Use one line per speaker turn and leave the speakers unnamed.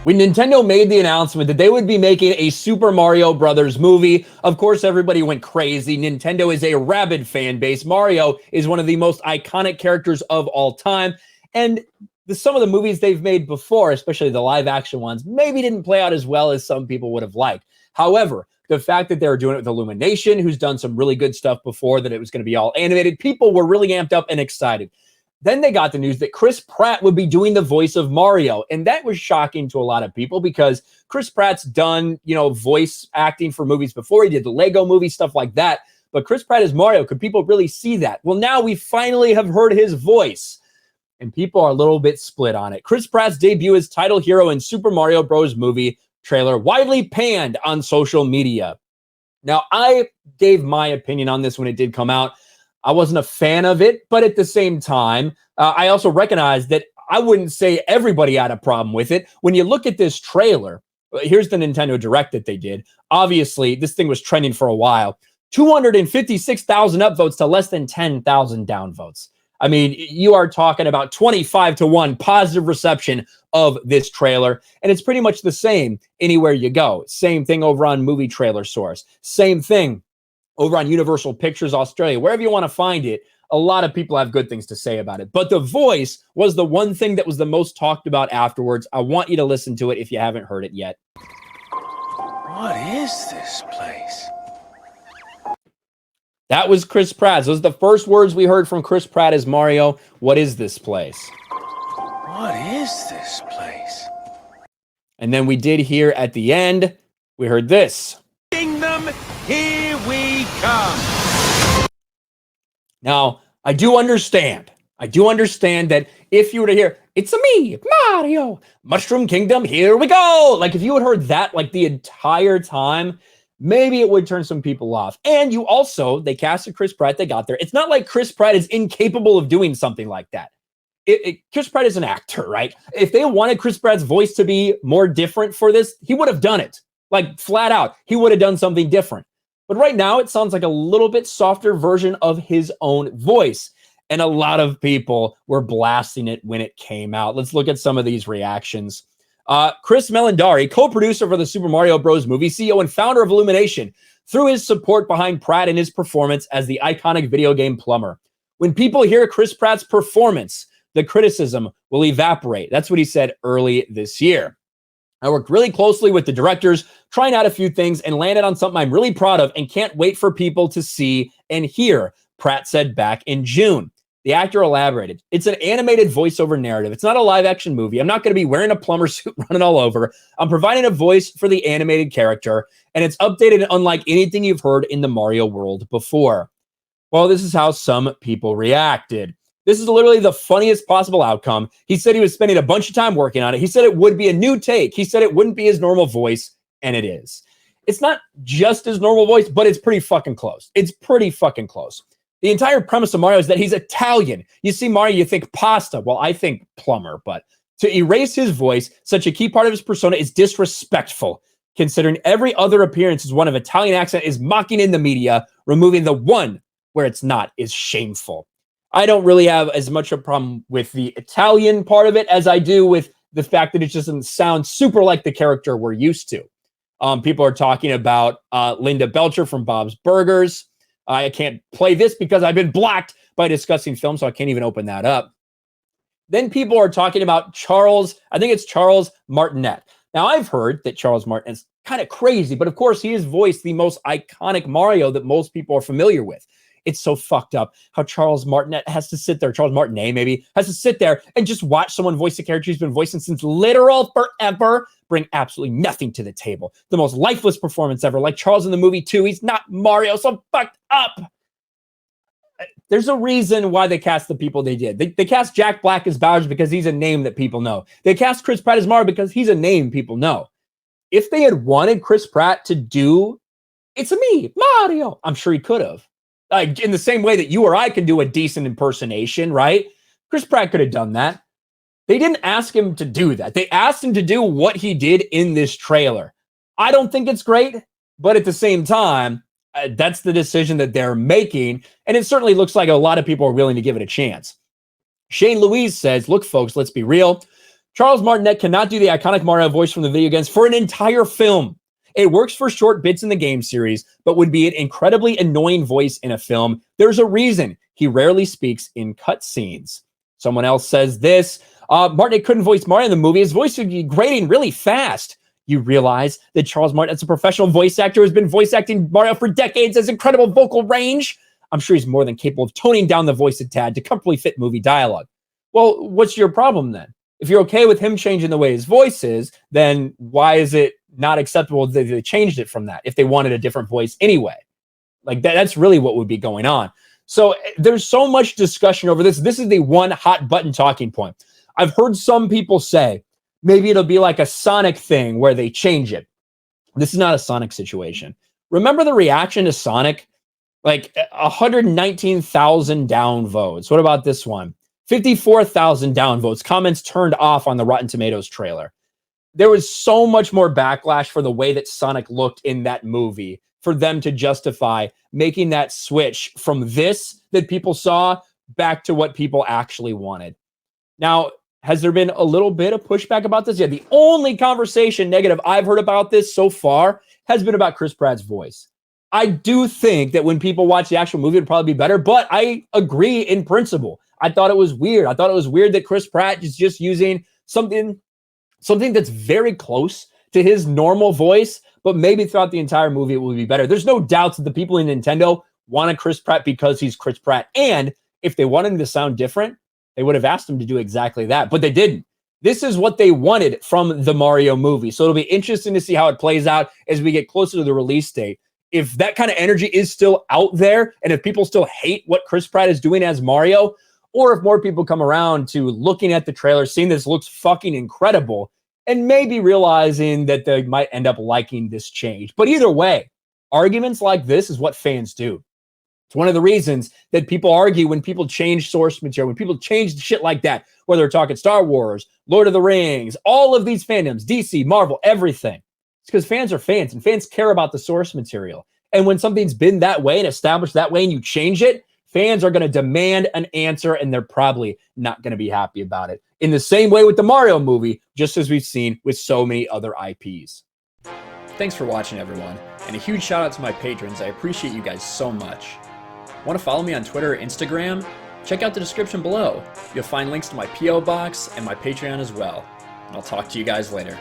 When Nintendo made the announcement that they would be making a Super Mario Brothers movie, of course, everybody went crazy. Nintendo is a rabid fan base. Mario is one of the most iconic characters of all time. And some of the movies they've made before, especially the live action ones, maybe didn't play out as well as some people would have liked. However, the fact that they were doing it with Illumination, who's done some really good stuff before, that it was going to be all animated, people were really amped up and excited. Then they got the news that Chris Pratt would be doing the voice of Mario. And that was shocking to a lot of people because Chris Pratt's done, voice acting for movies before. He did the Lego movie, stuff like that. But Chris Pratt as Mario, could people really see that? Well, now we finally have heard his voice. And people are a little bit split on it. Chris Pratt's debut as title hero in Super Mario Bros. Movie trailer widely panned on social media. Now, I gave my opinion on this when it did come out. I wasn't a fan of it, but at the same time, I also recognize that I wouldn't say everybody had a problem with it. When you look at this trailer, here's the Nintendo Direct that they did. Obviously, this thing was trending for a while. 256,000 upvotes to less than 10,000 downvotes. I mean, you are talking about 25-1 positive reception of this trailer, and it's pretty much the same anywhere you go. Same thing over on Movie Trailer Source. Same thing over on Universal Pictures Australia. Wherever you want to find it, a lot of people have good things to say about it. But the voice was the one thing that was the most talked about afterwards. I want you to listen to it if you haven't heard it yet.
What is this place?
That was Chris Pratt. Those are the first words we heard from Chris Pratt as Mario. What is this place?
What is this place?
And then we did hear at the end, we heard this.
Kingdom, here we come.
Now, I do understand that if you were to hear, it's me, Mario, Mushroom Kingdom, here we go. Like if you had heard that like the entire time, maybe it would turn some people off. And they casted Chris Pratt, they got there. It's not like Chris Pratt is incapable of doing something like that. Chris Pratt is an actor, right? If they wanted Chris Pratt's voice to be more different for this, he would have done it. Like flat out, he would have done something different. But right now, it sounds like a little bit softer version of his own voice. And a lot of people were blasting it when it came out. Let's look at some of these reactions. Chris Melandari, co-producer for the Super Mario Bros. Movie, CEO and founder of Illumination, threw his support behind Pratt and his performance as the iconic video game plumber. When people hear Chris Pratt's performance, the criticism will evaporate. That's what he said early this year. I worked really closely with the directors, trying out a few things, and landed on something I'm really proud of and can't wait for people to see and hear, Pratt said back in June. The actor elaborated. It's an animated voiceover narrative. It's not a live action movie. I'm not going to be wearing a plumber suit running all over. I'm providing a voice for the animated character, and it's updated unlike anything you've heard in the Mario world before. Well, this is how some people reacted. This is literally the funniest possible outcome. He said he was spending a bunch of time working on it. He said it would be a new take. He said it wouldn't be his normal voice, and it is. It's not just his normal voice, but it's pretty fucking close. It's pretty fucking close. The entire premise of Mario is that he's Italian. You see Mario, you think pasta. Well, I think plumber, but to erase his voice, such a key part of his persona, is disrespectful, considering every other appearance is one of Italian accent, is mocking in the media. Removing the one where it's not is shameful. I don't really have as much a problem with the Italian part of it as I do with the fact that it just doesn't sound super like the character we're used to. People are talking about Linda Belcher from Bob's Burgers. I can't play this because I've been blocked by discussing film, so I can't even open that up. Then people are talking about Charles Martinet. Now, I've heard that Charles Martinet is kind of crazy, but of course, he has voiced the most iconic Mario that most people are familiar with. It's so fucked up how Charles Martinet has to sit there, Charles Martinet maybe, has to sit there and just watch someone voice a character he's been voicing since literal forever, bring absolutely nothing to the table. The most lifeless performance ever, like Charles in the movie too. He's not Mario, so fucked up. There's a reason why they cast the people they did. They cast Jack Black as Bowser because he's a name that people know. They cast Chris Pratt as Mario because he's a name people know. If they had wanted Chris Pratt to do, it's me, Mario, I'm sure he could have. Like in the same way that you or I can do a decent impersonation, right? Chris Pratt could have done that. They didn't ask him to do that. They asked him to do what he did in this trailer. I don't think it's great, but at the same time, that's the decision that they're making. And it certainly looks like a lot of people are willing to give it a chance. Shane Louise says, look, folks, let's be real. Charles Martinet cannot do the iconic Mario voice from the video games for an entire film. It works for short bits in the game series, but would be an incredibly annoying voice in a film. There's a reason he rarely speaks in cutscenes. Someone else says this, Martinet couldn't voice Mario in the movie. His voice would be grating really fast. You realize that Charles Martinet's a professional voice actor who has been voice acting Mario for decades, has incredible vocal range. I'm sure he's more than capable of toning down the voice a tad to comfortably fit movie dialogue. Well, what's your problem then? If you're okay with him changing the way his voice is, then why is it not acceptable that they changed it from that if they wanted a different voice anyway? Like that's really what would be going on. So there's so much discussion over this. This is the one hot button talking point. I've heard some people say maybe it'll be like a Sonic thing where they change it. This is not a Sonic situation. Remember the reaction to Sonic? Like 119,000 downvotes. What about this one? 54,000 downvotes. Comments turned off on the Rotten Tomatoes trailer. There was so much more backlash for the way that Sonic looked in that movie for them to justify making that switch from this that people saw back to what people actually wanted. Now, has there been a little bit of pushback about this? Yeah, the only conversation negative I've heard about this so far has been about Chris Pratt's voice. I do think that when people watch the actual movie, it'd probably be better, but I agree in principle. I thought it was weird. I thought it was weird that Chris Pratt is just using something that's very close to his normal voice, but maybe throughout the entire movie it will be better. There's no doubts that the people in Nintendo wanted Chris Pratt because he's Chris Pratt, and if they wanted him to sound different, they would have asked him to do exactly that, but they didn't. This is what they wanted from the Mario movie, so it'll be interesting to see how it plays out as we get closer to the release date. If that kind of energy is still out there, and if people still hate what Chris Pratt is doing as Mario, or if more people come around to looking at the trailer, seeing this looks fucking incredible, and maybe realizing that they might end up liking this change. But either way, arguments like this is what fans do. It's one of the reasons that people argue when people change source material, when people change shit like that, whether they're talking Star Wars, Lord of the Rings, all of these fandoms, DC, Marvel, everything. It's because fans are fans, and fans care about the source material. And when something's been that way and established that way and you change it, fans are going to demand an answer, and they're probably not going to be happy about it. In the same way with the Mario movie, just as we've seen with so many other IPs. Thanks for watching, everyone, and a huge shout out to my patrons. I appreciate you guys so much. Want to follow me on Twitter or Instagram? Check out the description below. You'll find links to my P.O. box and my Patreon as well. And I'll talk to you guys later.